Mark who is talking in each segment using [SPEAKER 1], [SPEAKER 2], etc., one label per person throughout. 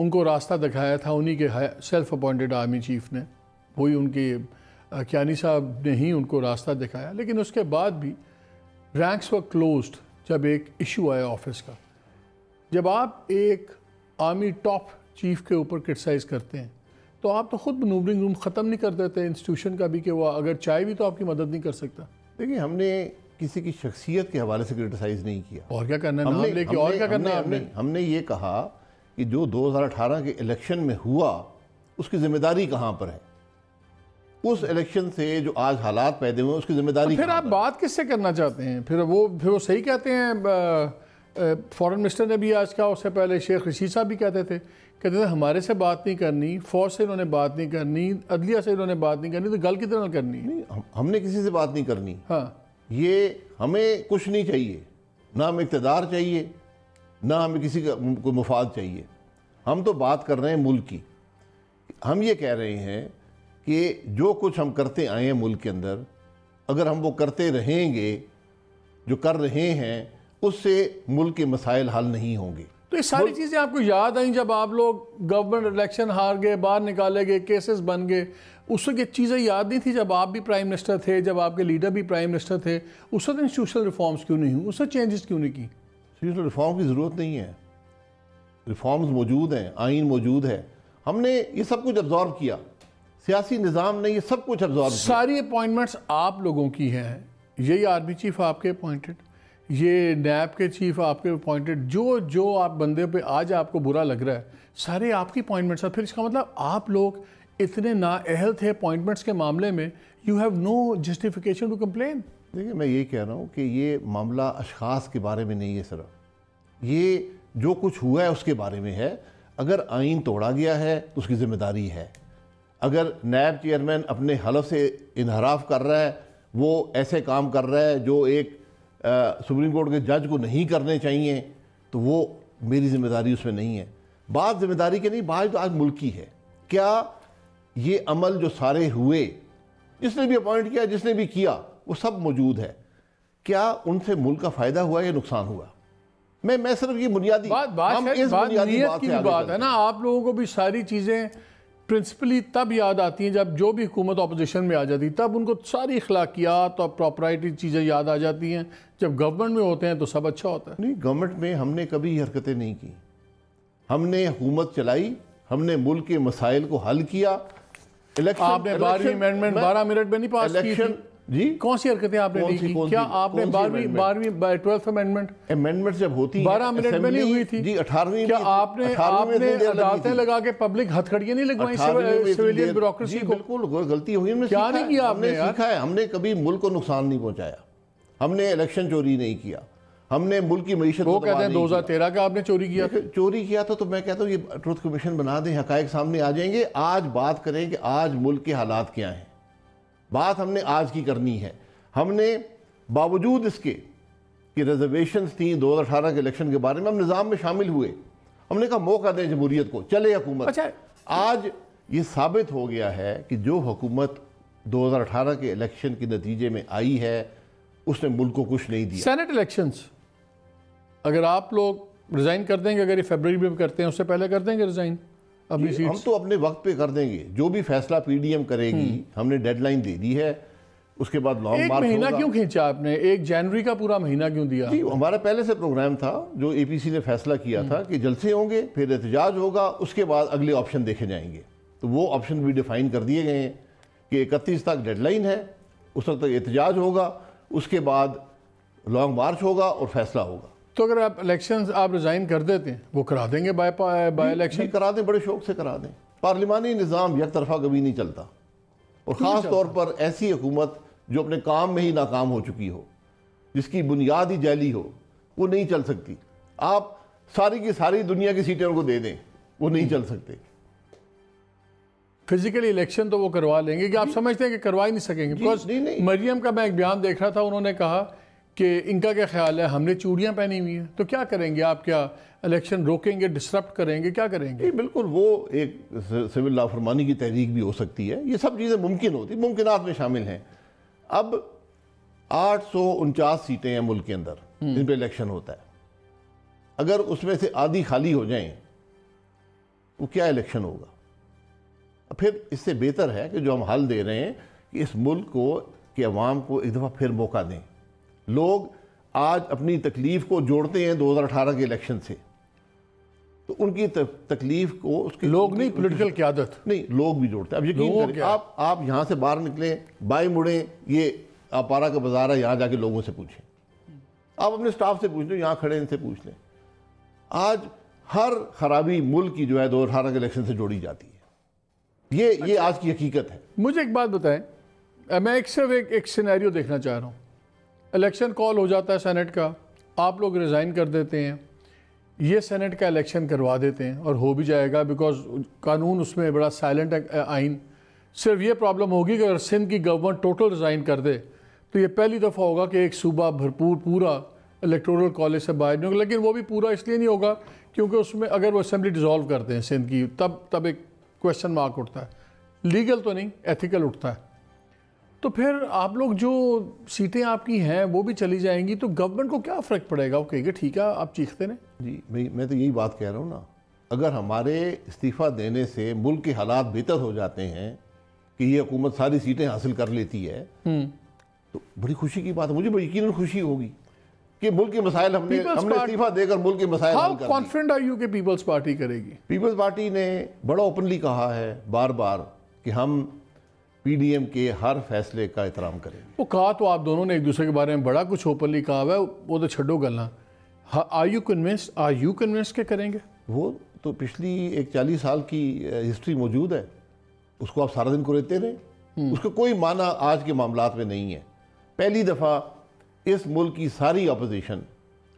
[SPEAKER 1] ان کو راستہ دکھایا تھا انہی کے سیلف اپوائنٹڈ آرمی چیف نے, وہی ان کے کیانی صاحب نے ہی ان کو راستہ دکھایا. لیکن اس کے بعد بھی رینکس ور کلوزڈ جب ایک ایشو آیا آفس کا. جب آپ ایک آرمی ٹاپ چیف کے اوپر کرٹیسائز کرتے ہیں تو آپ تو خود مینوورنگ روم ختم نہیں کر دیتے انسٹیٹیوشن کا بھی, کہ وہ اگر چاہے بھی تو آپ کی مدد نہیں کر سکتا.
[SPEAKER 2] دیکھیں, ہم نے کسی کی شخصیت کے حوالے سے کرٹیسائز نہیں کیا.
[SPEAKER 1] اور کیا کرنا ہے, نام لے کے اور کیا کرنا ہے آپ نے.
[SPEAKER 2] ہم نے یہ کہا کہ جو 2018 کے الیکشن میں ہوا اس کی ذمہ داری کہاں پر ہے, اس الیکشن سے جو آج حالات پیدا ہوئے اس کی ذمہ داری.
[SPEAKER 1] پھر آپ بات کس سے کرنا چاہتے ہیں؟ پھر وہ صحیح کہتے ہیں. فورن منسٹر نے بھی آج کہا, اس سے پہلے شیخ رشید صاحب بھی کہتے تھے ہمارے سے بات نہیں کرنی, فوج سے انہوں نے بات نہیں کرنی, عدلیہ سے انہوں نے بات نہیں کرنی, تو گل کتنے نہ کرنی ہے.
[SPEAKER 2] ہم نے کسی سے بات نہیں کرنی.
[SPEAKER 1] ہاں,
[SPEAKER 2] یہ ہمیں کچھ نہیں چاہیے, نہ ہمیں اقتدار چاہیے, نہ ہمیں کسی کا کوئی مفاد چاہیے. ہم تو بات کر رہے ہیں ملک کی. ہم یہ کہہ رہے ہیں کہ جو کچھ ہم کرتے آئے ہیں ملک کے اندر, اگر ہم وہ کرتے رہیں گے جو کر رہے ہیں, اس سے ملک کے مسائل حل نہیں ہوں گے.
[SPEAKER 1] تو یہ ساری چیزیں آپ کو یاد آئیں جب آپ لوگ گورنمنٹ الیکشن ہار گئے, باہر نکالے گئے, کیسز بن گئے. اس وقت یہ چیزیں یاد نہیں تھی جب آپ بھی پرائم منسٹر تھے, جب آپ کے لیڈر بھی پرائم منسٹر تھے؟ اس وقت انسٹیٹیوشنل ریفارمز کیوں نہیں ہوئی, اس وقت چینجز کیوں نہیں کی؟
[SPEAKER 2] انسٹیٹیوشنل ریفارم کی ضرورت نہیں ہے. ریفارمز موجود ہیں, آئین موجود ہے. ہم نے یہ سب کچھ ابزارو کیا, سیاسی نظام نے یہ سب کچھ ابزارو کیا.
[SPEAKER 1] ساری اپوائنٹمنٹس آپ لوگوں کی ہیں, یہی آرمی چیف آپ کے اپوائنٹڈ, یہ نیب کے چیف آپ کے اپوائنٹڈ, جو آپ بندے پہ آج آپ کو برا لگ رہا ہے سارے آپ کی اپوائنٹمنٹس ہیں. پھر اس کا مطلب آپ لوگ اتنے نااہل تھے اپوائنٹمنٹس کے معاملے میں, you have no justification to complain.
[SPEAKER 2] دیکھیں, میں یہ کہہ رہا ہوں کہ یہ معاملہ اشخاص کے بارے میں نہیں ہے صرف, یہ جو کچھ ہوا ہے اس کے بارے میں ہے. اگر آئین توڑا گیا ہے تو اس کی ذمہ داری ہے. اگر نیب چیئرمین اپنے حلف سے انحراف کر رہا ہے, وہ ایسے کام کر رہا ہے جو ایک سپریم کورٹ کے جج کو نہیں کرنے چاہیے, تو وہ میری ذمہ داری اس میں نہیں ہے. بات ذمہ داری کے نہیں, بات آج ملک کی ہے. کیا یہ عمل جو سارے ہوئے, جس نے بھی اپوائنٹ کیا, جس نے بھی کیا, وہ سب موجود ہے, کیا ان سے ملک کا فائدہ ہوا یا نقصان ہوا؟ میں صرف یہ بنیادی
[SPEAKER 1] نیت کی بات ہے نا. آپ لوگوں کو بھی ساری چیزیں پرنسپلی تب یاد آتی ہیں جب جو بھی حکومت اپوزیشن میں آ جاتی, تب ان کو ساری اخلاقیات اور پراپرائٹی چیزیں یاد آ جاتی ہیں. جب گورنمنٹ میں ہوتے ہیں تو سب اچھا ہوتا ہے.
[SPEAKER 2] نہیں, گورنمنٹ میں ہم نے کبھی یہ حرکتیں نہیں کی. ہم نے حکومت چلائی, ہم نے ملک کے مسائل کو حل کیا.
[SPEAKER 1] آپ نے 12ویں امینڈمنٹ 12 منٹ میں نہیں پاس کی تھی.
[SPEAKER 2] جی,
[SPEAKER 1] کون سی حرکتیں آپ نے نہیں کی؟ کیا آپ نے 12th امینڈمنٹ
[SPEAKER 2] جب ہوتی
[SPEAKER 1] 12 منٹ میں نہیں ہوئی تھی؟
[SPEAKER 2] جی 18ویں.
[SPEAKER 1] کیا آپ نے عدالتیں لگا کے پبلک ہتھکڑیاں نہیں لگوائیں سویلین بیوروکریسی کو؟
[SPEAKER 2] بالکل غلطی ہوئی.
[SPEAKER 1] کیا نہیں کیا آپ نے؟
[SPEAKER 2] سیکھا ہے, ہم نے کبھی ملک کو نقصان نہیں پہنچایا. ہم نے الیکشن چوری نہیں کیا, ہم نے ملک کی معیشت
[SPEAKER 1] وہ کہتے ہیں 2013 کا آپ نے چوری کیا.
[SPEAKER 2] چوری کیا تو میں کہتا ہوں یہ ٹروتھ کمیشن بنا دیں, حقائق سامنے آ جائیں گے. آج بات کریں کہ آج ملک کے حالات کیا ہیں. بات ہم نے آج کی کرنی ہے. ہم نے باوجود اس کے کہ ریزرویشنز تھیں 2018 کے الیکشن کے بارے میں, ہم نظام میں شامل ہوئے. ہم نے کہا موقع دیں جمہوریت کو, چلے حکومت.
[SPEAKER 1] اچھا,
[SPEAKER 2] آج یہ ثابت ہو گیا ہے کہ جو حکومت 2018 کے الیکشن کے نتیجے میں آئی ہے اس نے ملک کو کچھ نہیں دیا.
[SPEAKER 1] سینٹ الیکشنز اگر آپ لوگ ریزائن کر دیں گے, اگر یہ فیبرری میں کرتے ہیں اس سے پہلے کر دیں گے ریزائن اپنی سیٹس؟
[SPEAKER 2] ہم تو اپنے وقت پہ کر دیں گے. جو بھی فیصلہ پی ڈی ایم کرے گی, ہم نے ڈیڈ لائن دے دی ہے. اس کے بعد لانگ مارچ ہوگا.
[SPEAKER 1] 1 مہینہ کیوں کھینچا آپ نے؟ 1 جنوری کا پورا مہینہ کیوں دیا؟
[SPEAKER 2] جی, ہمارا پہلے سے پروگرام تھا جو اے پی سی نے فیصلہ کیا تھا کہ جلسے ہوں گے, پھر احتجاج ہوگا, اس کے بعد اگلے آپشن دیکھے جائیں گے. تو وہ آپشن بھی ڈیفائن کر دیے گئے ہیں کہ 31 تک ڈیڈ لائن ہے, اس وقت تک احتجاج ہوگا, اس کے بعد لانگ مارچ ہوگا اور فیصلہ ہوگا.
[SPEAKER 1] تو اگر آپ الیکشنز آپ ریزائن کر دیتے ہیں, وہ کرا دیں گے بائی الیکشن؟
[SPEAKER 2] کرا دیں, بڑے شوق سے کرا دیں. پارلیمانی نظام یک طرفہ کبھی نہیں چلتا, اور خاص طور پر ایسی حکومت جو اپنے کام میں ہی ناکام ہو چکی ہو, جس کی بنیاد ہی جعلی ہو, وہ نہیں چل سکتی. آپ ساری کی ساری دنیا کی سیٹیں ان کو دے دیں, وہ نہیں چل سکتے.
[SPEAKER 1] فزیکلی الیکشن تو وہ کروا لیں گے کہ آپ سمجھتے ہیں کہ کروا ہی نہیں سکیں گے؟ بیکاز مریم کا میں ایک بیان دیکھ رہا تھا, انہوں نے کہا کہ ان کا کیا خیال ہے, ہم نے چوڑیاں پہنی ہوئی ہیں, تو کیا کریں گے آپ؟ کیا الیکشن روکیں گے, ڈسرپٹ کریں گے, کیا کریں گے؟
[SPEAKER 2] بالکل, وہ ایک سول نافرمانی کی تحریک بھی ہو سکتی ہے. یہ سب چیزیں ممکن ہوتی, ممکنات میں شامل ہیں. اب 849 سیٹیں ہیں ملک کے اندر جن پہ الیکشن ہوتا ہے. اگر اس میں سے آدھی خالی ہو جائیں وہ کیا الیکشن ہوگا؟ پھر اس سے بہتر ہے کہ جو ہم حل دے رہے ہیں کہ اس ملک کو کہ عوام کو ایک دفعہ پھر موقع دیں. لوگ آج اپنی تکلیف کو جوڑتے ہیں 2018 کے الیکشن سے, تو ان کی تکلیف کو اس کے
[SPEAKER 1] لوگ نہیں, پولیٹیکل قیادت
[SPEAKER 2] نہیں, لوگ بھی جوڑتے ہیں. اب یقین کریں, آپ یہاں سے باہر نکلیں, بائیں مڑیں, یہ آپارا کا بازار ہے, یہاں جا کے لوگوں سے پوچھیں, آپ اپنے سٹاف سے پوچھ لیں, یہاں کھڑے ان سے پوچھ لیں. آج ہر خرابی ملک کی جو ہے 2018 کے الیکشن سے جوڑی جاتی ہے. یہ آج کی حقیقت ہے.
[SPEAKER 1] مجھے ایک بات بتائیں, میں صرف ایک سینیریو دیکھنا چاہ رہا ہوں. الیکشن کال ہو جاتا ہے سینٹ کا, آپ لوگ ریزائن کر دیتے ہیں, یہ سینٹ کا الیکشن کروا دیتے ہیں, اور ہو بھی جائے گا بیکاز قانون اس میں بڑا سائلنٹ ہے آئین. صرف یہ پرابلم ہوگی کہ اگر سندھ کی گورنمنٹ ٹوٹل ریزائن کر دے تو یہ پہلی دفعہ ہوگا کہ ایک صوبہ بھرپور پورا الیکٹورل کالج سے باہر نہیں ہوگا. لیکن وہ بھی پورا اس لیے نہیں ہوگا کیونکہ اس میں اگر وہ اسمبلی ڈیزالو کرتے ہیں سندھ کی, تب ایک کویشچن مارک اٹھتا ہے. لیگل تو نہیں, ایتھیکل اٹھتا ہے. تو پھر آپ لوگ جو سیٹیں آپ کی ہیں وہ بھی چلی جائیں گی, تو گورنمنٹ کو کیا فرق پڑے گا؟ وہ کہے گا ٹھیک ہے آپ چیختے ہیں.
[SPEAKER 2] جی میں تو یہی بات کہہ رہا ہوں نا, اگر ہمارے استعفیٰ دینے سے ملک کے حالات بہتر ہو جاتے ہیں کہ یہ حکومت ساری سیٹیں حاصل کر لیتی ہے, تو بڑی خوشی کی بات ہے. مجھے یقیناً خوشی ہوگی کہ ملک کے مسائل ہم نے استعفیٰ دے کر ملک کے مسائل حل کر دیے.
[SPEAKER 1] ہاؤ کانفیڈنٹ آر یو کہ پیپلز پارٹی کرے گی؟
[SPEAKER 2] پیپلز پارٹی نے بڑا اوپنلی کہا ہے بار بار کہ ہم پی ڈی ایم کے ہر فیصلے کا احترام کریں گے.
[SPEAKER 1] وہ کہا تو آپ دونوں نے ایک دوسرے کے بارے میں بڑا کچھ اوپنلی کہا ہوا ہے, وہ تو چھڈو گلنا. آر یو کنونسڈ کہ کریں گے؟
[SPEAKER 2] وہ تو پچھلی ایک 40 سال کی ہسٹری موجود ہے, اس کو آپ سارا دن کو رہتے رہیں, اس کا کوئی معنی آج کے معاملات میں نہیں ہے. پہلی دفعہ اس ملک کی ساری اپوزیشن,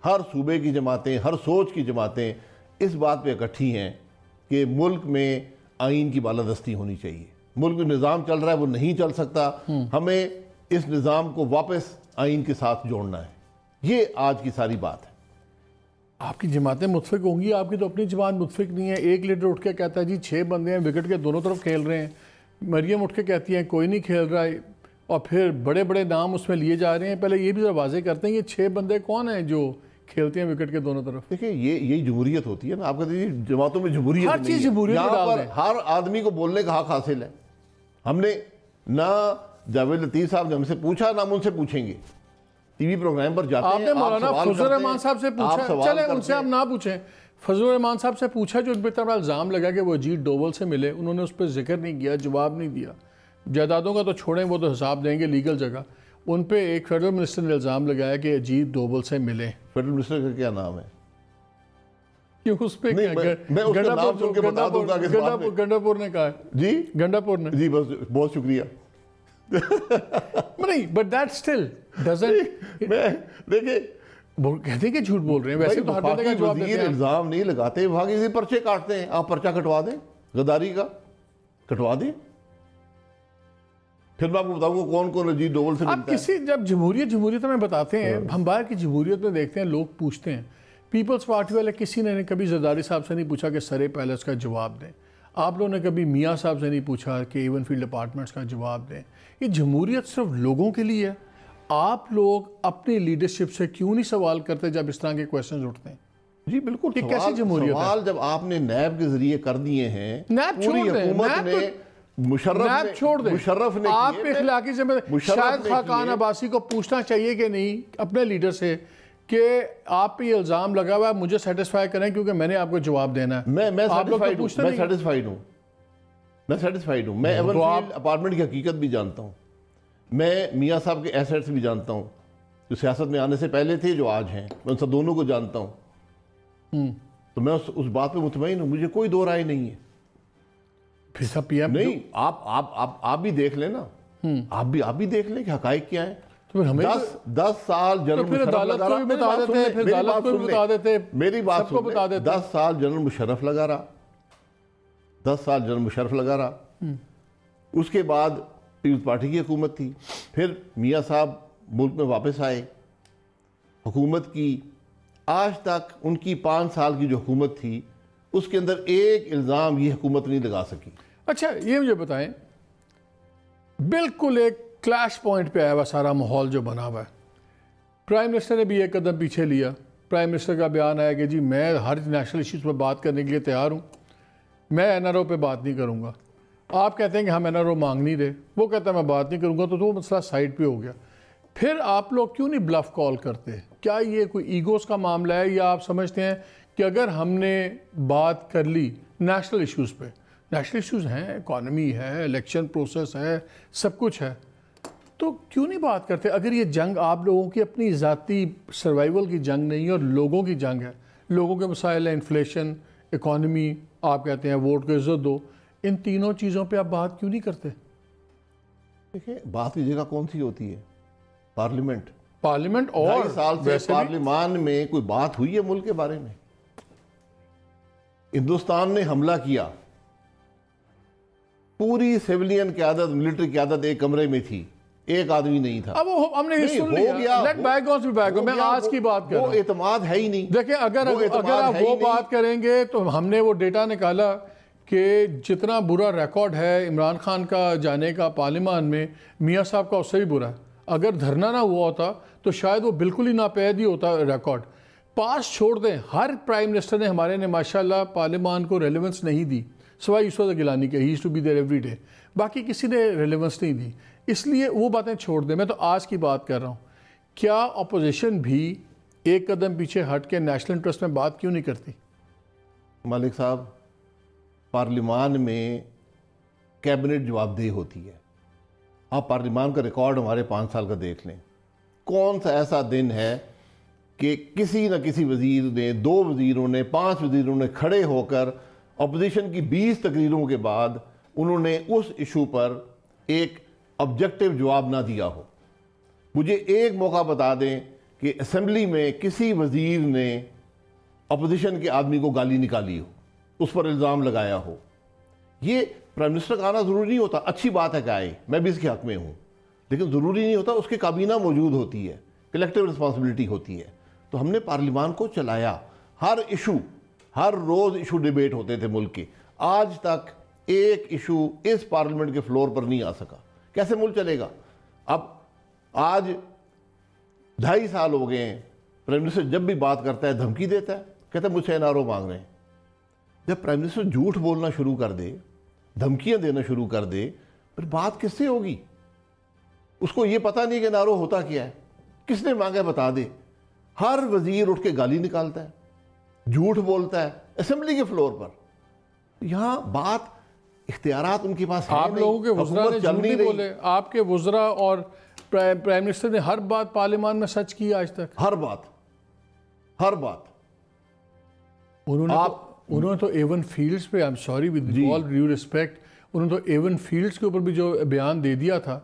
[SPEAKER 2] ہر صوبے کی جماعتیں, ہر سوچ کی جماعتیں اس بات پہ اکٹھی ہیں کہ ملک میں آئین کی بالادستی ہونی چاہیے. ملک میں نظام چل رہا ہے وہ نہیں چل سکتا, ہمیں اس نظام کو واپس آئین کے ساتھ جوڑنا ہے. یہ آج کی ساری بات ہے.
[SPEAKER 1] آپ کی جماعتیں متفق ہوں گی, آپ کی تو اپنی جماعت متفق نہیں ہے. ایک لیڈر اٹھ کے کہتا ہے جی 6 بندے ہیں وکٹ کے دونوں طرف کھیل رہے ہیں, مریم اٹھ کے کہتی ہیں کوئی نہیں کھیل رہا ہے, اور پھر بڑے بڑے نام اس میں لیے جا رہے ہیں. پہلے یہ بھی ذرا واضح کرتے ہیں یہ 6 بندے کون ہیں جو کھیلتے ہیں وکٹ کے دونوں طرف؟
[SPEAKER 2] دیکھیں یہی جمہوریت ہوتی ہے نا. آپ کہتے ہیں جماعتوں میں جمہوریت
[SPEAKER 1] ہر چیز جمہوریت میں ڈال دیں.
[SPEAKER 2] ہر آدمی کو بولنے کا حق حاصل ہے. ہم نے نہ جاوید لطیف صاحب نے ہم سے پوچھا, نہ ہم ان سے پوچھیں گے. ٹی وی پروگرام پر جاتے ہیں,
[SPEAKER 1] آپ نے مولانا فضل الرحمان صاحب سے پوچھا, چلیں ان سے آپ نہ پوچھیں. فضل الرحمان صاحب سے پوچھا جو ان پہ طرح الزام لگا کہ وہ اجیت ڈوبل سے ملے, انہوں نے اس پہ ذکر نہیں کیا, جواب نہیں دیا. جائیدادوں کا تو چھوڑیں, وہ تو حساب دیں گے لیگل جگہ. ان پہ ایک فیڈرل منسٹر نے الزام لگایا کہ اجیت ڈوبل سے ملے.
[SPEAKER 2] فیڈرل منسٹر کا کیا نام ہے؟
[SPEAKER 1] کیوں اس پہ گنڈاپور نے کہا ہے.
[SPEAKER 2] جی
[SPEAKER 1] گنڈاپور نے.
[SPEAKER 2] جی بس بہت شکریہ.
[SPEAKER 1] نہیں بٹ دیٹ اسٹل ڈزنٹ,
[SPEAKER 2] دیکھیں
[SPEAKER 1] وہ کہتے ہیں کہ جھوٹ بول رہے ہیں. ویسے تو ہر بندے کا جواب دیتے ہیں.
[SPEAKER 2] الزام نہیں لگاتے, وہاں کے پرچے کاٹتے ہیں. آپ پرچہ کٹوا دیں غداری کا, کٹوا دیں, پھر میں آپ کو بتاؤں گا کون کون اجیت ڈوبل سے ملتا ہے.
[SPEAKER 1] کسی جب جمہوریت میں بتاتے ہیں, ہم باہر کی جمہوریت میں دیکھتے ہیں لوگ پوچھتے ہیں. پیپلز پارٹی والے کسی نے کبھی زرداری صاحب سے نہیں پوچھا کہ سرے پیلس کا جواب دیں. آپ لوگوں نے کبھی میاں صاحب سے نہیں پوچھا کہ ایون فیلڈ اپارٹمنٹس کا جواب دیں. یہ جمہوریت صرف لوگوں کے لیے ہے. آپ لوگ اپنی لیڈرشپ سے کیوں نہیں سوال کرتے جب اس طرح کے کویسچنز اٹھتے ہیں؟
[SPEAKER 2] جی بالکل.
[SPEAKER 1] یہ کیسی جمہوریت ہے؟
[SPEAKER 2] سوال جب آپ نے نیب کے ذریعے کر دیے ہیں,
[SPEAKER 1] نیب
[SPEAKER 2] پوری
[SPEAKER 1] چھوڑ دیں,
[SPEAKER 2] حکومت نے مشرف نے
[SPEAKER 1] آپ اخلاقی ذمہ شاید خاقان عباسی کو پوچھنا چاہیے کہ نہیں اپنے لیڈر سے کہ آپ پہ یہ الزام لگا ہوا ہے, مجھے سیٹسفائی کریں کیونکہ میں نے آپ کو جواب دینا ہے.
[SPEAKER 2] میں سیٹسفائیڈ ہوں. میں ایون فیلڈ اپارٹمنٹ کی حقیقت بھی جانتا ہوں. میں میاں صاحب کے ایسیٹس بھی جانتا ہوں جو سیاست میں آنے سے پہلے تھے, جو آج ہیں. میں ان سب دونوں کو جانتا ہوں. تو میں اس بات پہ مطمئن ہوں, مجھے کوئی دو رائے نہیں ہے.
[SPEAKER 1] پھر سب پی ایم
[SPEAKER 2] نہیں, آپ بھی دیکھ لیں نا, آپ بھی دیکھ لیں کہ حقائق کیا ہیں. 10 سال جنرل مشرف لگا رہا. میری بات سن, 10 سال جنرل مشرف لگا رہا, 10 سال جنرل مشرف لگا رہا. اس کے بعد پیپلز پارٹی کی حکومت تھی, پھر میاں صاحب ملک میں واپس آئے, حکومت کی. آج تک ان کی 5 سال کی جو حکومت تھی اس کے اندر ایک الزام یہ حکومت نہیں لگا سکی.
[SPEAKER 1] اچھا یہ مجھے بتائیں, بالکل ایک کلیش پوائنٹ پہ آیا ہوا سارا ماحول جو بنا ہوا ہے. پرائم منسٹر نے بھی ایک قدم پیچھے لیا. پرائم منسٹر کا بیان آیا کہ جی میں ہر نیشنل ایشوز پر بات کرنے کے لیے تیار ہوں. میں NRO پہ بات نہیں کروں گا. آپ کہتے ہیں کہ ہم NRO مانگ نہیں رہے, وہ کہتا ہے میں بات نہیں کروں گا, تو وہ مسئلہ سائڈ پہ ہو گیا. پھر آپ لوگ کیوں نہیں بلف کال کرتے؟ کیا یہ کوئی ایگوز کا معاملہ ہے, یا آپ سمجھتے ہیں کہ اگر ہم نے بات کر لی نیشنل ایشوز پہ, نیشنل ایشوز ہیں, اکانومی ہے, الیکشن پروسیس ہے, سب کچھ ہے, تو کیوں نہیں بات کرتے؟ اگر یہ جنگ آپ لوگوں کی اپنی ذاتی سروائیول کی جنگ نہیں اور لوگوں کی جنگ ہے, لوگوں کے مسائل ہیں, انفلیشن, اکانومی, آپ کہتے ہیں ووٹ کو عزت دو, ان تینوں چیزوں پہ آپ بات کیوں نہیں کرتے؟
[SPEAKER 2] دیکھیں بات کی جگہ کون سی ہوتی ہے؟ پارلیمنٹ.
[SPEAKER 1] اور
[SPEAKER 2] 2.5 سال سے پارلیمان میں کوئی بات ہوئی ہے ملک کے بارے میں؟ ہندوستان نے حملہ کیا, پوری سیولین قیادت, ملٹری قیادت ایک کمرے میں تھی, ایک آدمی نہیں تھا.
[SPEAKER 1] اب ہم نے سن لیا, لیٹ بیک گونز بی بیک. میں آج کی بات کر رہا ہوں.
[SPEAKER 2] وہ اعتماد ہے ہی نہیں.
[SPEAKER 1] دیکھیں اگر آپ وہ بات کریں گے تو ہم نے وہ ڈیٹا نکالا کہ جتنا برا ریکارڈ ہے عمران خان کا جانے کا پارلیمان میں, میاں صاحب کا اس سے بھی برا ہے. اگر دھرنا نہ ہوا ہوتا تو شاید وہ بالکل ہی ناپید ہی ہوتا ریکارڈ. پاس چھوڑ دیں, ہر پرائم منسٹر نے ہمارے نے ماشاءاللہ پارلیمان کو ریلیونس نہیں دی, سوائے یوسف گیلانی کے, he used to be there every day, باقی کسی نے ریلیونس نہیں دی. اس لیے وہ باتیں چھوڑ دیں. میں تو آج کی بات کر رہا ہوں. کیا اپوزیشن بھی ایک قدم پیچھے ہٹ کے نیشنل انٹرسٹ میں بات کیوں نہیں کرتی؟
[SPEAKER 2] مالک صاحب, پارلیمان میں کیبنٹ جواب دہ ہوتی ہے. آپ پارلیمان کا ریکارڈ ہمارے 5 سال کا دیکھ لیں, کون سا ایسا دن ہے کہ کسی نہ کسی وزیر نے, 2 وزیروں نے, 5 وزیروں نے کھڑے ہو کر اپوزیشن کی 20 تقریروں کے بعد انہوں نے اس ایشو پر ایک آبجیکٹیو جواب نہ دیا ہو. مجھے ایک موقع بتا دیں کہ اسمبلی میں کسی وزیر نے اپوزیشن کے آدمی کو گالی نکالی ہو, اس پر الزام لگایا ہو. یہ پرائم منسٹر کا آنا ضروری نہیں ہوتا, اچھی بات ہے کہ آئے, میں بھی اس کے حق میں ہوں, لیکن ضروری نہیں ہوتا اس کے کابینہ موجود ہوتی ہے, کلیکٹیو رسپانسبلٹی ہوتی ہے. تو ہم نے پارلیمان کو چلایا, ہر ایشو, ہر روز ایشو ڈیبیٹ ہوتے تھے ملک کے. آج تک ایک ایشو اس پارلیمنٹ کے فلور پر نہیں آ سکا. کیسے ملک چلے گا؟ اب آج 2.5 سال ہو گئے ہیں, پرائم منسٹر جب بھی بات کرتا ہے دھمکی دیتا ہے, کہتا ہے مجھ سے NRO مانگ رہے ہیں. جب پرائم منسٹر جھوٹ بولنا شروع کر دے, دھمکیاں دینا شروع کر دے, پھر بات کس سے ہوگی؟ اس کو یہ پتہ نہیں کہ NRO ہوتا کیا ہے, کس نے مانگا بتا دے. ہر وزیر اٹھ کے گالی نکالتا ہے, جھوٹ بولتا ہے اسمبلی کے فلور پر. یہاں بات اختیارات ان کے پاس ہیں.
[SPEAKER 1] آپ لوگوں کے وزراء نے جھوٹ نہیں بولے, آپ کے وزراء اور پرائم منسٹر نے ہر بات پارلیمان میں سچ کی آج تک.
[SPEAKER 2] ہر بات.
[SPEAKER 1] انہوں نے تو ایون فیلڈز پہ, I'm sorry with all due respect, انہوں نے تو ایون فیلڈز کے اوپر بھی جو بیان دے دیا تھا,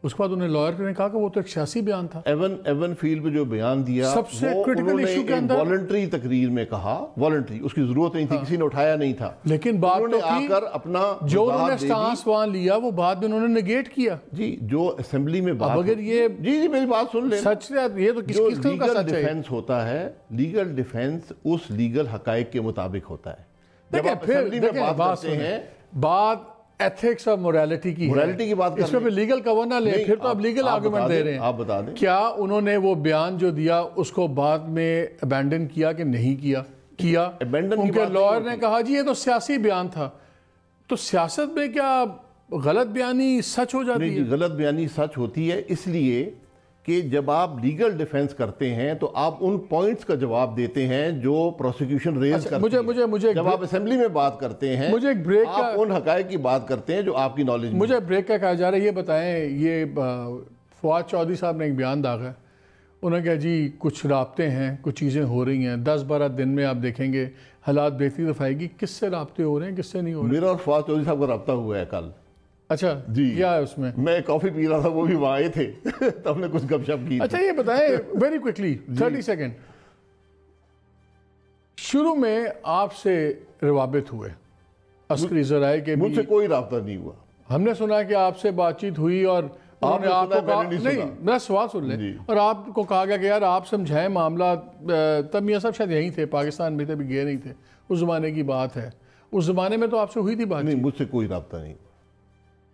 [SPEAKER 1] اس کے بعد انہیں لائر نے کہا کہ وہ تو ایک سیاسی بیان تھا. ایون
[SPEAKER 2] فیلڈ پہ جو بیان دیا,
[SPEAKER 1] سب سے کرٹیکل ایشو کے اندر
[SPEAKER 2] والنٹری تقریر میں کہا, والنٹری, اس کی ضرورت نہیں تھی, کسی نے اٹھایا نہیں تھا,
[SPEAKER 1] لیکن بات
[SPEAKER 2] انہوں نے آ کر اپنا
[SPEAKER 1] جو انہوں نے سٹانس وہاں لیا وہ بعد میں انہوں نے نگیٹ کیا.
[SPEAKER 2] جی جو اسمبلی میں بات,
[SPEAKER 1] اگر یہ
[SPEAKER 2] جی میری بات سن لیں,
[SPEAKER 1] سچ ہے یہ تو کس قسم کا سچ ہے.
[SPEAKER 2] ڈیفنس ہوتا ہے, لیگل ڈیفنس اس لیگل حقائق کے مطابق ہوتا ہے. جب آپ
[SPEAKER 1] پھر
[SPEAKER 2] اسمبلی میں بات کرتے ہیں,
[SPEAKER 1] بات ایتھکس اور موریلٹی کی
[SPEAKER 2] بات
[SPEAKER 1] اس میں لیگل کور نہ لیں, پھر تو آپ لیگل آرگومنٹ دے رہے ہیں.
[SPEAKER 2] آپ بتا دیں
[SPEAKER 1] کیا انہوں نے وہ بیان جو دیا اس کو بعد میں ابینڈن کیا کہ نہیں کیا؟ ان کے لائر نے کہا جی یہ تو سیاسی بیان تھا. تو سیاست میں کیا غلط بیانی سچ ہو جاتی ہے؟
[SPEAKER 2] غلط بیانی سچ ہوتی ہے اس لیے کہ جب آپ لیگل ڈیفنس کرتے ہیں تو آپ ان پوائنٹس کا جواب دیتے ہیں جو پروسیکیوشن ریز کرتی ہے. جب آپ اسمبلی میں بات کرتے ہیں آپ ان حقائق کی بات کرتے ہیں جو آپ کی نالج میں.
[SPEAKER 1] مجھے بریک کا کہا جا رہا ہے, یہ بتائیں, یہ فواد چودھری صاحب نے ایک بیان داغا, انہوں نے کہا جی کچھ رابطے ہیں, کچھ چیزیں ہو رہی ہیں, 10-12 دن میں آپ دیکھیں گے حالات بہتری دفعائے گی. کس سے رابطے ہو رہے ہیں, کس سے نہیں ہو رہے؟
[SPEAKER 2] میرا اور فواد چودھری صاحب کا رابطہ ہوا ہے کل.
[SPEAKER 1] اچھا جی, کیا ہے اس میں؟
[SPEAKER 2] میں کافی پی رہا تھا, وہ بھی وہاں آئے تھے, تو ہم نے کچھ گپ شپ کی.
[SPEAKER 1] اچھا یہ بتائیں ویری کوئکلی 30 سیکنڈ, شروع میں آپ سے روابط ہوئے, عسکری ذرائع کے,
[SPEAKER 2] مجھ سے کوئی رابطہ نہیں ہوا.
[SPEAKER 1] ہم نے سنا کہ آپ سے بات چیت ہوئی اور
[SPEAKER 2] آپ نے
[SPEAKER 1] آپ کو کہا, نہیں میرا سوال سن لیں, اور آپ کو کہا گیا کہ یار آپ سمجھائیں معاملہ. تب میاں صاحب شاید یہیں تھے, پاکستان میں تھے, بھی گئے نہیں تھے, اس زمانے کی بات ہے. اس زمانے میں تو آپ سے ہوئی تھی بات؟
[SPEAKER 2] نہیں, مجھ سے کوئی رابطہ نہیں.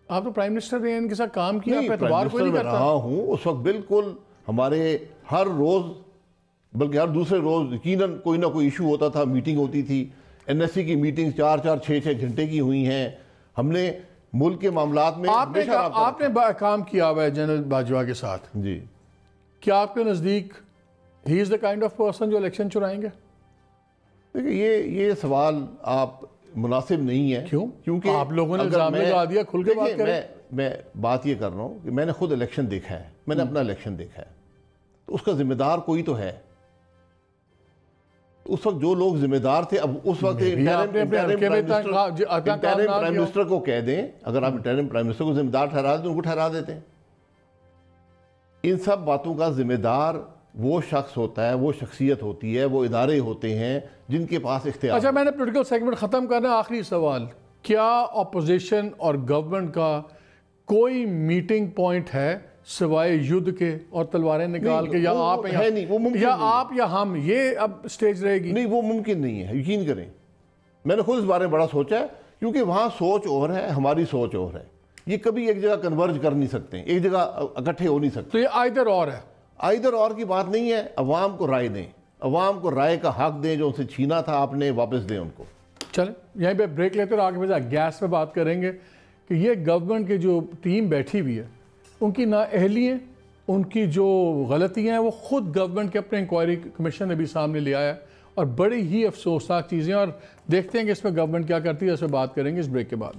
[SPEAKER 1] آپ تو پرائم منسٹر رہے ہیں, ان کے ساتھ کام کیا, آپ اعتبار کوئی نہیں کرتا.
[SPEAKER 2] رہا ہوں اس وقت بالکل ہمارے ہر روز, بلکہ ہر دوسرے روز یقیناً کوئی نہ کوئی ایشو ہوتا تھا, میٹنگ ہوتی تھی. NSC کی میٹنگ 4-4, 6-6 گھنٹے کی ہوئی ہیں. ہم نے ملک کے معاملات میں
[SPEAKER 1] آپ نے کام کیا ہوا ہے جنرل باجوہ کے ساتھ
[SPEAKER 2] جی.
[SPEAKER 1] کیا آپ کے نزدیک ہی از دا کائنڈ آف پرسن جو الیکشن چرائیں گے؟
[SPEAKER 2] دیکھیں یہ سوال آپ مناسب نہیں ہے.
[SPEAKER 1] کیوں؟
[SPEAKER 2] کیونکہ
[SPEAKER 1] آپ لوگوں نے الزام لگا دیا. کھل کے بات کریں.
[SPEAKER 2] میں بات یہ کر رہا ہوں کہ میں نے خود الیکشن دیکھا ہے, میں نے اپنا الیکشن دیکھا ہے, تو اس کا ذمہ دار کوئی تو ہے. اس وقت جو لوگ ذمہ دار تھے, اب اس وقت پرائم منسٹر کو کہہ دیں, اگر آپ انٹرم پرائم منسٹر کو ذمہ دار ٹھہرا دیں ان کو ٹھہرا دیتے ہیں. ان سب باتوں کا ذمہ دار وہ شخص ہوتا ہے, وہ شخصیت ہوتی ہے, وہ ادارے ہوتے ہیں جن کے پاس اختیار.
[SPEAKER 1] اچھا, میں نے پولیٹیکل سیگمنٹ ختم کرنا ہے. آخری سوال, کیا اپوزیشن اور گورنمنٹ کا کوئی میٹنگ پوائنٹ ہے سوائے یدھ کے اور تلواریں نکال کے, یا آپ یا ہم, یہ اب سٹیج رہے گی؟
[SPEAKER 2] نہیں, وہ ممکن نہیں ہے, یقین کریں. میں نے خود اس بارے میں بڑا سوچا ہے, کیونکہ وہاں سوچ اور ہے, ہماری سوچ اور ہے. یہ کبھی ایک جگہ کنورج کر نہیں سکتے, ایک جگہ اکٹھے ہو نہیں سکتے.
[SPEAKER 1] تو یہ آئیدر اور ہے.
[SPEAKER 2] آئیدر اور کی بات نہیں ہے. عوام کو رائے دیں, عوام کو رائے کا حق دیں, جو ان سے چھینا تھا آپ نے واپس دیں ان کو.
[SPEAKER 1] چلیں یہیں پہ بریک لیتے اور آگے بجا گیس پہ بات کریں گے کہ یہ گورنمنٹ کی جو ٹیم بیٹھی ہوئی ہے, ان کی نااہلی ہیں, ان کی جو غلطیاں ہیں وہ خود گورنمنٹ کے اپنے انکوائری کمیشن نے بھی سامنے لے آیا ہے, اور بڑی ہی افسوسناک چیزیں, اور دیکھتے ہیں کہ اس میں گورنمنٹ کیا کرتی ہے. اس پہ بات کریں گے اس بریک کے بعد.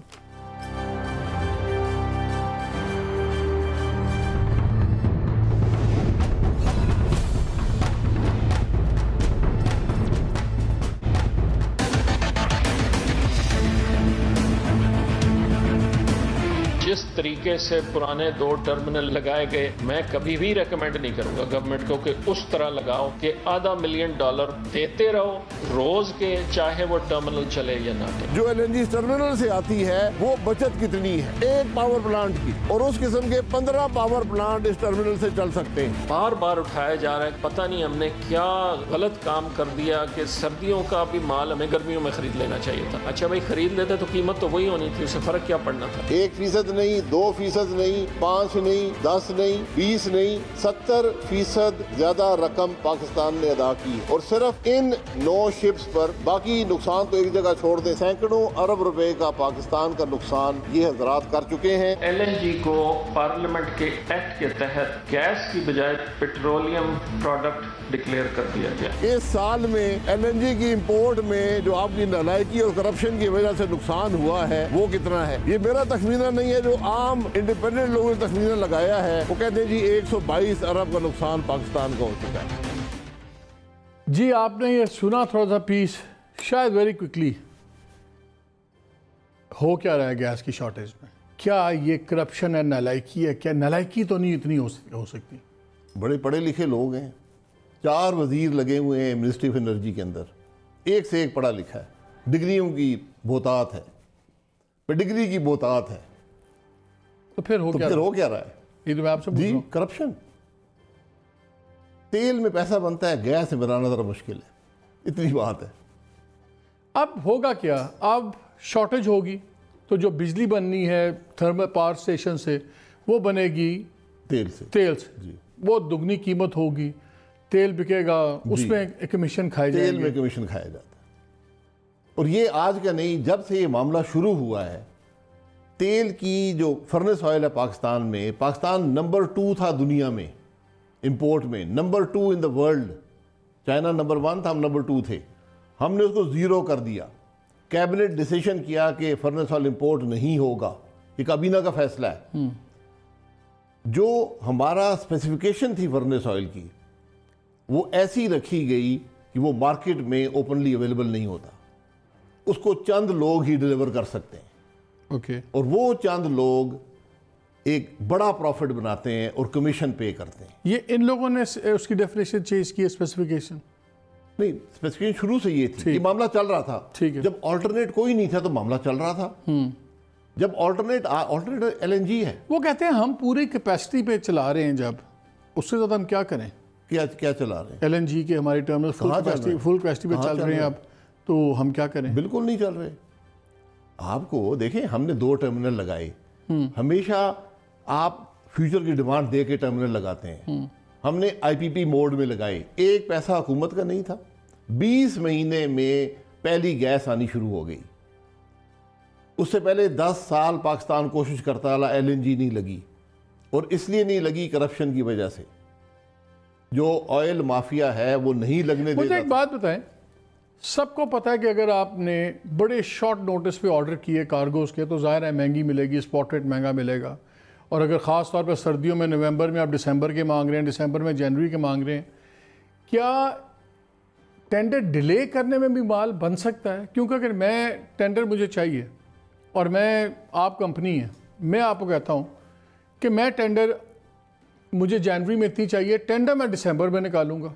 [SPEAKER 3] جس طریقے سے پرانے 2 ٹرمینل لگائے گئے, میں کبھی بھی ریکمینڈ نہیں کروں گا گورنمنٹ کو کہ اس طرح لگاؤ کہ $500,000 دیتے رہو روز کے, چاہے وہ ٹرمینل چلے یا نہ چلے.
[SPEAKER 4] جو LNG ٹرمینل سے آتی ہے وہ بچت کتنی ہے ایک پاور پلانٹ کی, اور اس قسم کے 15 پاور پلانٹ اس ٹرمینل سے چل سکتے ہیں.
[SPEAKER 3] بار بار اٹھایا جا رہا ہے, پتہ نہیں ہم نے کیا غلط کام کر دیا کہ سردیوں کا بھی مال ہمیں گرمیوں میں خرید لینا چاہیے تھا. اچھا بھائی, خرید لیتے تو قیمت تو وہی ہونی تھی, اس سے فرق کیا پڑنا تھا؟
[SPEAKER 4] 1% نہیں, 2% نہیں, 5 نہیں, 10 نہیں, 20 نہیں, 70% زیادہ رقم پاکستان نے ادا کی, اور صرف ان 9 شپس پر. باقی نقصان تو ایک جگہ چھوڑ دیں, سینکڑوں ارب روپے کا پاکستان کا نقصان یہ حضرات کر چکے ہیں.
[SPEAKER 3] LNG کو پارلیمنٹ کے ایکٹ کے تحت گیس کی بجائے پیٹرولیم پروڈکٹ ڈکلیئر کر دیا گیا.
[SPEAKER 4] اس سال میں LNG کی امپورٹ میں جو آپ کی نالائکی اور کرپشن کی وجہ سے نقصان ہوا ہے وہ کتنا ہے؟ یہ میرا تخمینہ نہیں ہے, جو عام انڈیپینڈنٹ لوگوں نے تخمینہ لگایا ہے. وہ کہتے ہیں جی 122 ارب کا نقصان پاکستان کا ہو چکا ہے.
[SPEAKER 1] جی آپ نے یہ سنا تھوڑا سا پیس, شاید ویری کوئکلی. ہو کیا رہا ہے گیس کی شارٹیج میں؟ کیا یہ کرپشن ہے, نالائکی ہے؟ کیا نالائکی تو نہیں اتنی ہو سکتی؟
[SPEAKER 2] بڑے پڑھے لکھے لوگ ہیں, 4 وزیر لگے ہوئے ہیں منسٹری آف انرجی کے اندر, ایک سے ایک پڑھا لکھا ہے, ڈگریوں کی بہتات ہے, ڈگری کی بہتات ہے.
[SPEAKER 1] تو پھر ہو
[SPEAKER 2] کیا رہا ہے؟
[SPEAKER 1] یہ تو میں آپ سے پوچھ رہا ہوں.
[SPEAKER 2] کرپشن. تیل میں پیسہ بنتا ہے, گیس میں بنانا ذرا مشکل ہے, اتنی بات ہے.
[SPEAKER 1] اب ہوگا کیا؟ اب شارٹیج ہوگی تو جو بجلی بننی ہے تھرمل پاور اسٹیشن سے وہ بنے گی
[SPEAKER 2] تیل سے.
[SPEAKER 1] جی. وہ دگنی قیمت ہوگی, تیل بکے گا, اس میں کمیشن کھائے جائے گا.
[SPEAKER 2] تیل میں کمیشن کھایا جاتا ہے. اور یہ آج کا نہیں, جب سے یہ معاملہ شروع ہوا ہے, تیل کی جو فرنس آئل ہے پاکستان میں, پاکستان نمبر 2 تھا دنیا میں امپورٹ میں, number 2 in the world. China number 1 تھا, ہم نمبر 2 تھے. ہم نے اس کو 0 کر دیا. کیبنٹ ڈیسیشن کیا کہ فرنس آئل امپورٹ نہیں ہوگا, یہ کابینہ کا فیصلہ ہے. جو ہمارا اسپیسیفیکیشن تھی فرنس آئل کی, وہ ایسی رکھی گئی کہ وہ مارکیٹ میں اوپنلی اویلیبل نہیں ہوتا. اس کو چند لوگ ہی ڈیلیور کر سکتے ہیں. اور وہ چند لوگ ایک بڑا پروفٹ بناتے ہیں اور کمیشن پے کرتے ہیں.
[SPEAKER 1] یہ ان لوگوں نے اس کی ڈیفینیشن چینج کی, اسپیسیفیکیشن
[SPEAKER 2] نہیں, اسپیسیفیکیشن شروع سے یہ تھی. یہ معاملہ چل رہا تھا. جب آلٹرنیٹ کوئی نہیں تھا تو معاملہ چل رہا تھا. جب آلٹرنیٹ LNG ہے,
[SPEAKER 1] وہ کہتے ہیں ہم پوری کیپیسٹی پہ چلا رہے ہیں, جب اس سے زیادہ ہم کیا کریں؟
[SPEAKER 2] کیا چلا رہے ہیں؟
[SPEAKER 1] LNG کے ہماری ٹرمینل فل کیپیسٹی پہ چل رہے ہیں اب, تو ہم کیا کریں؟
[SPEAKER 2] بالکل نہیں چل رہے. آپ کو دیکھیں, ہم نے 2 ٹرمینل لگائے. ہمیشہ آپ فیوچر کی ڈیمانڈ دے کے ٹرمینل لگاتے ہیں. ہم نے IPP موڈ میں لگائے, ایک پیسہ حکومت کا نہیں تھا. 20 مہینے میں پہلی گیس آنی شروع ہو گئی. اس سے پہلے 10 سال پاکستان کوشش کرتا رہا, LNG نہیں لگی, اور اس لیے نہیں لگی کرپشن کی وجہ سے. جو آئل مافیا ہے وہ نہیں لگنے دیتا.
[SPEAKER 1] مجھے ایک بات بتائیں, سب کو پتہ ہے کہ اگر آپ نے بڑے شارٹ نوٹس پہ آرڈر کیے کارگوز کے تو ظاہر ہے مہنگی ملے گی, اسپاٹ ریٹ مہنگا ملے گا. اور اگر خاص طور پہ سردیوں میں نومبر میں آپ دسمبر کے مانگ رہے ہیں, دسمبر میں جنوری کے مانگ رہے ہیں, کیا ٹینڈر ڈیلے کرنے میں بھی مال بن سکتا ہے؟ کیونکہ اگر میں ٹینڈر مجھے چاہیے اور میں آپ کمپنی ہیں, میں آپ کو کہتا ہوں کہ میں ٹینڈر مجھے جنوری میں اتنی چاہیے, ٹینڈر میں دسمبر میں نکالوں گا.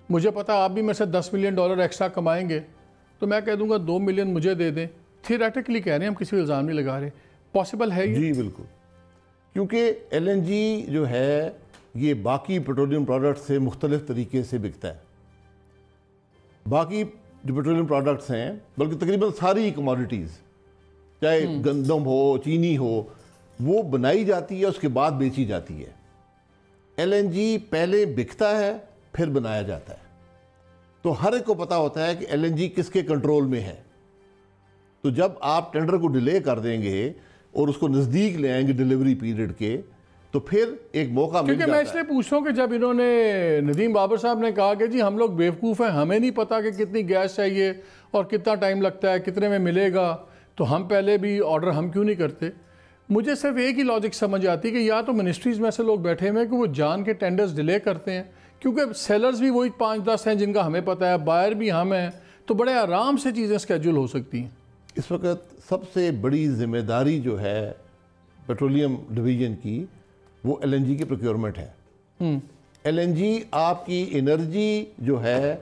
[SPEAKER 1] مجھے پتا آپ بھی میں سے $10 ملین ایکسٹرا کمائیں گے تو میں کہہ دوں گا 2 ملین مجھے دے دیں. تھیوریٹیکلی کہہ رہے ہیں, ہم کسی الزام نہیں لگا رہے. پاسبل ہے یہ؟
[SPEAKER 2] جی بالکل, کیونکہ LNG جو ہے یہ باقی پیٹرولیم پروڈکٹ سے مختلف طریقے سے بکتا ہے. باقی جو پیٹرولیم پروڈکٹس ہیں, بلکہ تقریباً ساری کموڈیٹیز, چاہے گندم ہو, چینی ہو, وہ بنائی جاتی ہے اس کے بعد بیچی جاتی ہے. LNG پہلے بکتا ہے پھر بنایا جاتا ہے. تو ہر ایک کو پتا ہوتا ہے کہ LNG کس کے کنٹرول میں ہے. تو جب آپ ٹینڈر کو ڈیلے کر دیں گے اور اس کو نزدیک لے آئیں گے ڈیلیوری پیریڈ کے, تو پھر ایک موقع مل جاتا ہے.
[SPEAKER 1] کیونکہ میں اس لیے پوچھ رہا ہوں کہ جب انہوں نے ندیم بابر صاحب نے کہا کہ جی ہم لوگ بیوقوف ہیں, ہمیں نہیں پتا کہ کتنی گیس چاہیے اور کتنا ٹائم لگتا ہے, کتنے میں ملے گا, تو ہم پہلے بھی آرڈر ہم کیوں نہیں کرتے. مجھے صرف ایک ہی لاجک سمجھ آتی ہے کہ یا تو منسٹریز میں سے لوگ بیٹھے ہوئے ہیں کہ وہ جان کے ٹینڈرز ڈیلے کرتے ہیں, کیونکہ سیلرز بھی وہی 5-10 ہیں جن کا ہمیں پتہ ہے, بائر بھی ہم ہیں, تو بڑے آرام سے چیزیں اسکیجول ہو سکتی ہیں.
[SPEAKER 2] اس وقت سب سے بڑی ذمہ داری جو ہے پیٹرولیم ڈویژن کی وہ LNG کی پروکیورمنٹ ہے. LNG آپ کی انرجی جو ہے,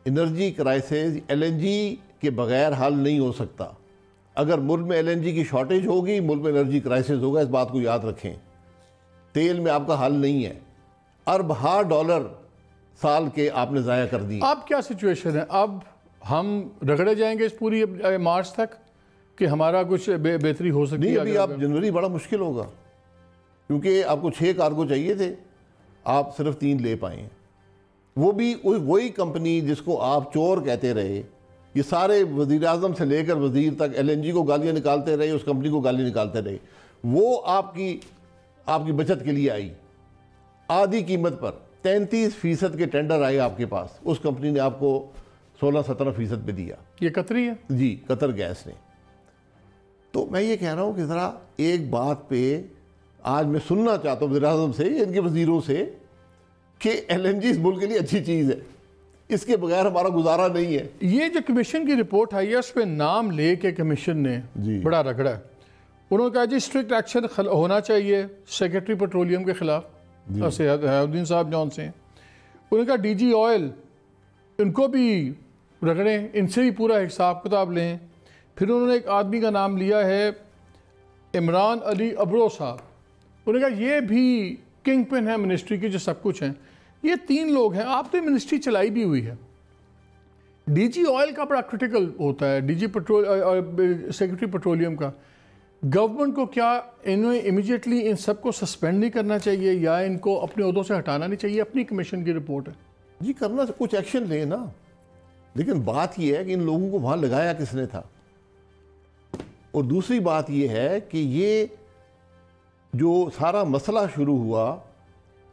[SPEAKER 2] انرجی کرائسس LNG کے بغیر حل نہیں ہو سکتا. اگر ملک میں LNG کی شارٹیج ہوگی, ملک میں انرجی کرائسس ہوگا. اس بات کو یاد رکھیں, تیل میں آپ کا حل نہیں ہے. اربوں ڈالر سال کے آپ نے ضائع کر دی.
[SPEAKER 1] اب کیا سچویشن ہے؟ اب ہم رگڑے جائیں گے اس پوری مارچ تک کہ ہمارا کچھ بہتری ہو سکتی ہے؟
[SPEAKER 2] نہیں, ابھی آپ جنوری بڑا مشکل ہوگا, کیونکہ آپ کو 6 کارگو چاہیے تھے, آپ صرف 3 لے پائے ہیں. وہ بھی وہی کمپنی جس کو آپ چور کہتے رہے, یہ سارے وزیر اعظم سے لے کر وزیر تک LNG کو گالیاں نکالتے رہے, اس کمپنی کو گالیاں نکالتے رہے. وہ آپ کی بچت کے لیے آئی آدھی قیمت پر. 33% کے ٹینڈر آئے آپ کے پاس, اس کمپنی نے آپ کو 16-17% پہ دیا.
[SPEAKER 1] یہ قطری ہے؟
[SPEAKER 2] جی, قطر گیس نے. تو میں یہ کہہ رہا ہوں کہ ذرا ایک بات پہ آج میں سننا چاہتا ہوں وزیر اعظم سے, ان کے وزیروں سے, کہ LNG اس ملک کے لیے اچھی چیز ہے, اس کے بغیر ہمارا گزارا نہیں ہے.
[SPEAKER 1] یہ جو کمیشن کی رپورٹ آئی ہے اس پہ نام لے کے کمیشن نے بڑا رگڑا ہے. انہوں نے کہا جی اسٹرکٹ ایکشن ہونا چاہیے سیکرٹری پیٹرولیم کے خلاف, حیاءالدین صاحب جون سے. انہوں نے کہا DG آئل ان کو بھی رگڑیں, ان سے بھی پورا حساب کتاب لیں. پھر انہوں نے ایک آدمی کا نام لیا ہے عمران علی ابرو صاحب. انہوں نے کہا یہ بھی کنگ پن ہے منسٹری کی, جو سب کچھ ہیں. یہ 3 لوگ ہیں. آپ نے منسٹری چلائی بھی ہوئی ہے. DG آئل کا بڑا کرٹیکل ہوتا ہے, سیکرٹری پیٹرولیم کا. گورنمنٹ کو کیا انہیں امیجیٹلی ان سب کو سسپینڈ نہیں کرنا چاہیے یا ان کو اپنے عہدوں سے ہٹانا نہیں چاہیے؟ اپنی کمیشن کی رپورٹ ہے.
[SPEAKER 2] جی کرنا, کچھ ایکشن لیں نا, لیکن بات یہ ہے کہ ان لوگوں کو وہاں لگایا کس نے تھا. اور دوسری بات یہ ہے کہ یہ جو سارا مسئلہ شروع ہوا,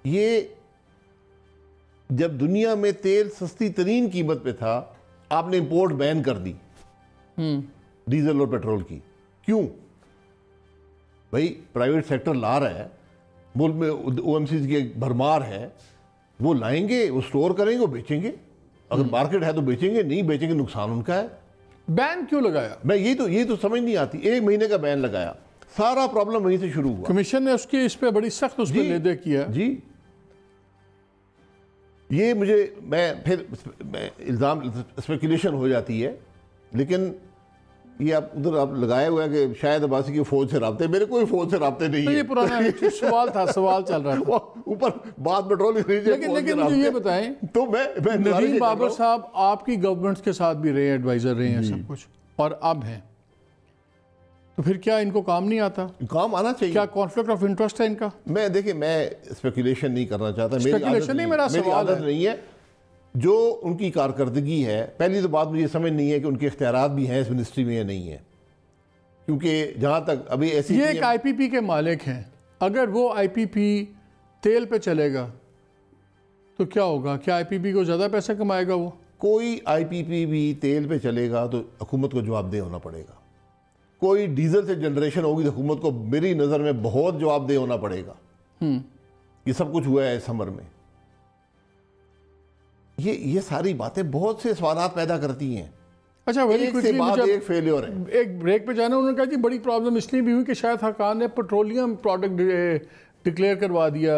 [SPEAKER 2] یہ جب دنیا میں تیل سستی ترین قیمت پہ تھا, آپ نے امپورٹ بین کر دی ڈیزل اور پیٹرول کی. کیوں بھائی؟ پرائیویٹ سیکٹر لا رہا ہے, ملک میں OMCs کی بھرمار ہے, وہ لائیں گے, وہ سٹور کریں گے, وہ بیچیں گے. اگر مارکیٹ ہے تو بیچیں گے, نہیں بیچیں گے نقصان ان کا ہے.
[SPEAKER 1] بین کیوں لگایا؟
[SPEAKER 2] میں یہ تو سمجھ نہیں آتی. 1 مہینے کا بین لگایا, سارا پرابلم وہیں سے شروع ہوا.
[SPEAKER 1] کمیشن نے اس پہ بڑی سخت اس پہ لے دے کیا.
[SPEAKER 2] جی یہ میں پھر الزام اسپیکولیشن ہو جاتی ہے, لیکن یہ آپ ادھر آپ لگائے ہوئے ہیں کہ شاید عباسی کی فوج سے رابطے. میرے کوئی فوج سے رابطے نہیں ہے.
[SPEAKER 1] یہ پرانا سوال تھا, سوال چل رہا تھا
[SPEAKER 2] اوپر بات پیٹرول.
[SPEAKER 1] لیکن مجھے یہ بتائیں,
[SPEAKER 2] تو میں
[SPEAKER 1] ندیم بابر صاحب آپ کی گورنمنٹ کے ساتھ بھی رہے, ایڈوائزر رہے ہیں, سب کچھ, اور اب ہیں, تو پھر کیا ان کو کام نہیں آتا؟
[SPEAKER 2] کام آنا چاہیے.
[SPEAKER 1] کیا کانفلکٹ آف انٹرسٹ ہے ان کا؟
[SPEAKER 2] دیکھیں میں اسپیکولیشن نہیں کرنا چاہتا,
[SPEAKER 1] اسپیکولیشن نہیں, میرا
[SPEAKER 2] میری عادت نہیں ہے. جو ان کی کارکردگی ہے، پہلی تو بات مجھے یہ سمجھ نہیں ہے کہ ان کے اختیارات بھی ہیں اس منسٹری میں یا نہیں ہیں، کیونکہ جہاں تک ابھی ایسی
[SPEAKER 1] یہ ایک آئی پی پی کے مالک ہیں، اگر وہ آئی پی پی تیل پہ چلے گا تو کیا ہوگا؟ کیا آئی پی پی کو زیادہ پیسہ کمائے گا؟ وہ
[SPEAKER 2] کوئی آئی پی پی بھی تیل پہ چلے گا تو حکومت کو جواب دہ ہونا پڑے گا، کوئی ڈیزل سے جنریشن ہوگی تو حکومت کو میری نظر میں بہت جواب دہ ہونا پڑے گا۔ یہ سب کچھ ہوا ہے سمر میں، یہ ساری باتیں بہت سے سوالات پیدا کرتی ہیں۔
[SPEAKER 1] اچھا
[SPEAKER 2] ایک سے بعد ایک فیلیور ہے۔
[SPEAKER 1] ایک بریک پہ جانا، انہوں نے کہا جی بڑی پرابلم اس لیے بھی ہوئی کہ شاہد خاقان نے پیٹرولیم پروڈکٹ ڈکلیئر کروا دیا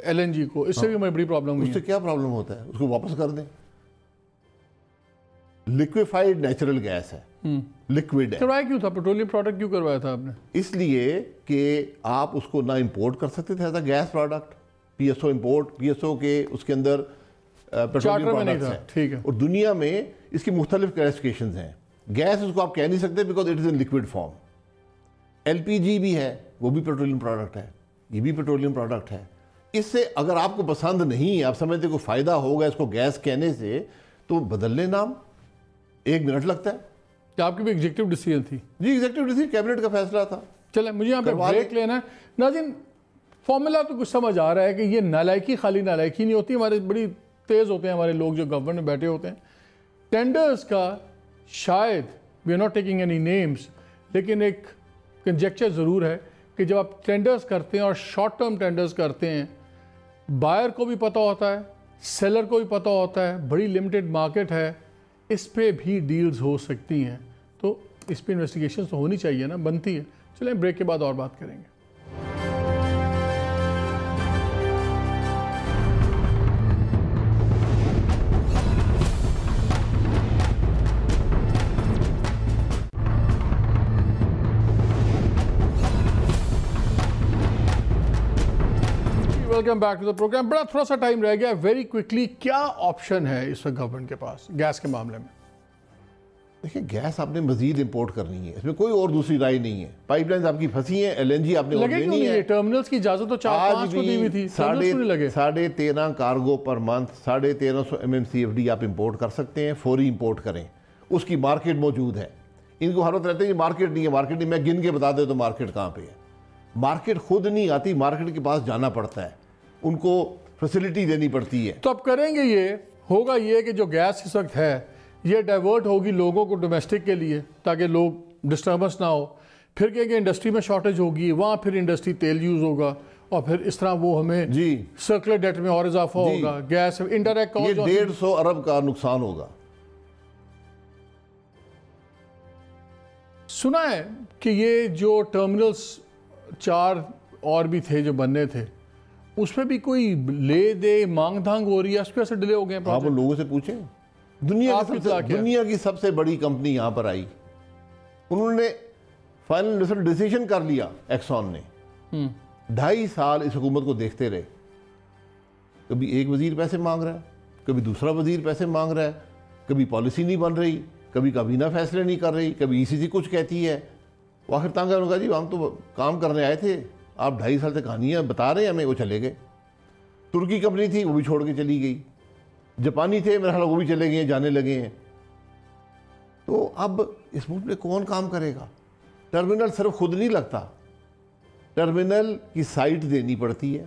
[SPEAKER 1] ایل این جی کو، اس سے بھی ہمیں بڑی پرابلم ہوئی۔
[SPEAKER 2] اس سے کیا پرابلم ہوتا ہے؟ اس کو واپس کر دیں۔ لیکویفائڈ نیچرل گیس ہے، لیکوڈ ہے۔
[SPEAKER 1] کروایا کیوں تھا؟ پیٹرولیم پروڈکٹ کیوں کروایا تھا آپ نے؟
[SPEAKER 2] اس لیے کہ آپ اس کو نہ امپورٹ کر سکتے تھے as a guess product, P S O import, P S O کے اس کے اندر پیٹرولیم پروڈکٹس ہیں،
[SPEAKER 1] ٹھیک ہے،
[SPEAKER 2] اور دنیا میں اس کی مختلف کلیسیفیکیشنز ہیں۔ گیس اس کو آپ کہہ نہیں سکتے because it is in liquid form. L P G بھی ہے، وہ بھی پیٹرولیم پروڈکٹ ہے، یہ بھی پیٹرولیم پروڈکٹ ہے۔ اس سے اگر آپ کو پسند نہیں ہے، آپ سمجھتے کوئی فائدہ ہوگا اس کو گیس کہنے سے، تو بدل لیں نام، 1 منٹ لگتا ہے۔
[SPEAKER 1] کیا آپ کی بھی ایگزیکٹو ڈیسیژن تھی؟
[SPEAKER 2] جی ایگزیکٹو ڈیسیژن، کیبنٹ کا فیصلہ تھا۔
[SPEAKER 1] چلیں مجھے یہاں پہ بریک لینا ہے۔ ناظرین، فارمولا تو کچھ سمجھ آ رہا ہے کہ یہ نالائکی خالی نالائکی نہیں ہوتی، ہمارے بڑی تیز ہوتے ہیں ہمارے لوگ جو گورنمنٹ میں بیٹھے ہوتے ہیں۔ ٹینڈرز کا شاید we are not taking any names, لیکن ایک کنجیکچر ضرور ہے کہ جب آپ ٹینڈرز کرتے ہیں اور شارٹ ٹرم ٹینڈرز کرتے ہیں، بائر کو بھی پتہ ہوتا ہے، سیلر کو بھی پتہ ہوتا ہے، بڑی لمیٹڈ مارکیٹ ہے، اس پہ بھی ڈیلز ہو سکتی ہیں، تو اس پہ انویسٹیگیشن تو ہونی چاہیے نا، بنتی ہے۔ چلیں بریک کے بعد اور بات کریں گے۔ Welcome back to the program. بڑا تھوڑا سا ٹائم رہ گیا، ویری کوئکلی، کیا آپشن ہے اس وقت گورنمنٹ کے پاس گیس کے معاملے میں؟
[SPEAKER 2] دیکھیں، گیس آپ نے مزید امپورٹ کرنی ہے، اس میں کوئی اور دوسری رائے نہیں ہے۔ پائپ لائنز آپ کی پھنسی ہیں، ایل این جی آپ نے
[SPEAKER 1] لگے کیوں نہیں ہے؟ ٹرمینلز کی اجازت تو 4-5 کو دی ہوئی تھی،
[SPEAKER 2] 13.5 کارگو پر منتھ، 1350 MMCFD آپ امپورٹ کر سکتے ہیں، فوری امپورٹ کریں، اس کی مارکیٹ موجود ہے۔ ان کو حالت رہتے ہیں مارکیٹ نہیں ہے، مارکیٹ نہیں، میں گن کے بتا دے تو مارکیٹ کہاں پہ ہے۔ مارکیٹ خود نہیں آتی، مارکیٹ کے پاس جانا پڑتا ہے، ان کو فیسلٹی دینی پڑتی ہے۔
[SPEAKER 1] تو اب کریں گے، یہ ہوگا یہ کہ جو گیس اس وقت ہے یہ ڈائیورٹ ہوگی لوگوں کو ڈومیسٹک کے لیے، تاکہ لوگ ڈسٹربنس نہ ہو، پھر کہ انڈسٹری میں شارٹیج ہوگی، وہاں پھر انڈسٹری تیل یوز ہوگا، اور پھر اس طرح وہ ہمیں سرکولر ڈیٹ میں اور اضافہ ہوگا، گیس انڈائریکٹ
[SPEAKER 2] یہ 150 ارب کا نقصان ہوگا۔
[SPEAKER 1] سنا ہے کہ یہ جو ٹرمینلز 4 اور بھی تھے جو بننے تھے، اس پہ بھی کوئی لے دے مانگ دھانگ ہو رہی ہے، اس پہ سے ڈیلے ہو گئے ہیں۔
[SPEAKER 2] آپ ان لوگوں سے پوچھیں، دنیا کی سب سے بڑی کمپنی یہاں پر آئی، انہوں نے فائنل ڈیسیژن کر لیا، ایکسون نے 2.5 سال اس حکومت کو دیکھتے رہے، کبھی ایک وزیر پیسے مانگ رہا ہے، کبھی دوسرا وزیر پیسے مانگ رہا ہے، کبھی پالیسی نہیں بن رہی، کبھی کابینہ فیصلے نہیں کر رہی، کبھی ECC کچھ کہتی ہے۔ وہ آخر تنگ کہا جی ہم تو کام کرنے آئے تھے، آپ 2.5 سال سے کہانیاں بتا رہے ہیں ہمیں، وہ چلے گئے۔ ترکی کمپنی تھی وہ بھی چھوڑ کے چلی گئی، جاپانی تھے میرا خیال وہ بھی چلے گئے ہیں، جانے لگے ہیں۔ تو اب اس ملک میں کون کام کرے گا؟ ٹرمینل صرف خود نہیں لگتا، ٹرمینل کی سائٹ دینی پڑتی ہے،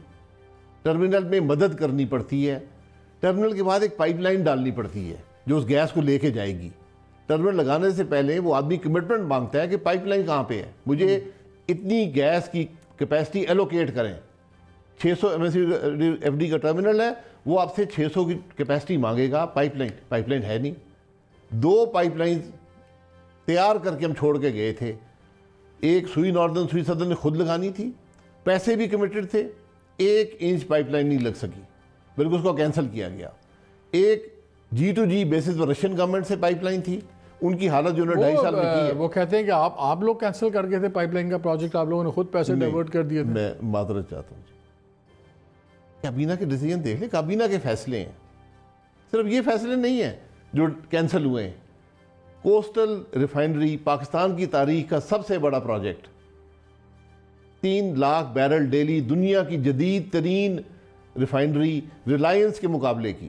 [SPEAKER 2] ٹرمینل میں مدد کرنی پڑتی ہے، ٹرمینل کے بعد ایک پائپ لائن ڈالنی پڑتی ہے جو اس گیس کو لے کے جائے گی۔ ٹرمینل لگانے سے پہلے وہ آدمی کمٹمنٹ مانگتا ہے کہ پائپ لائن کہاں پہ ہے، مجھے اتنی گیس کی کیپیسٹی ایلوکیٹ کریں۔ 600 MMCFD کا ٹرمینل ہے، وہ آپ سے 600 کی کیپیسٹی مانگے گا۔ پائپ لائن ہے نہیں، 2 پائپ لائن تیار کر کے ہم چھوڑ کے گئے تھے، ایک سوئی ناردرن، سوئی سدرن نے خود لگانی تھی، پیسے بھی کمیٹڈ تھے، 1 انچ پائپ لائن نہیں لگ سکی، بلکہ اس کو کینسل کیا گیا۔ ایک G2G بیسس پر رشین گورنمنٹ سے پائپ لائن تھی، ان کی حالت جو انہوں نے 2.5 سال میں کی ہے۔
[SPEAKER 1] وہ کہتے ہیں کہ آپ لوگ کینسل کر گئے تھے پائپ لائن کا پروجیکٹ، آپ لوگوں نے خود پیسے ڈائیورٹ کر دیے تھے۔
[SPEAKER 2] میں معذرت چاہتا ہوں، کابینہ کے ڈیسیژن دیکھ لیں، کابینہ کے فیصلے ہیں، صرف یہ فیصلے نہیں ہیں جو کینسل ہوئے ہیں۔ کوسٹل ریفائنری پاکستان کی تاریخ کا سب سے بڑا پروجیکٹ، 3 لاکھ بیرل ڈیلی، دنیا کی جدید ترین ریفائنری، ریلائنس کے مقابلے کی،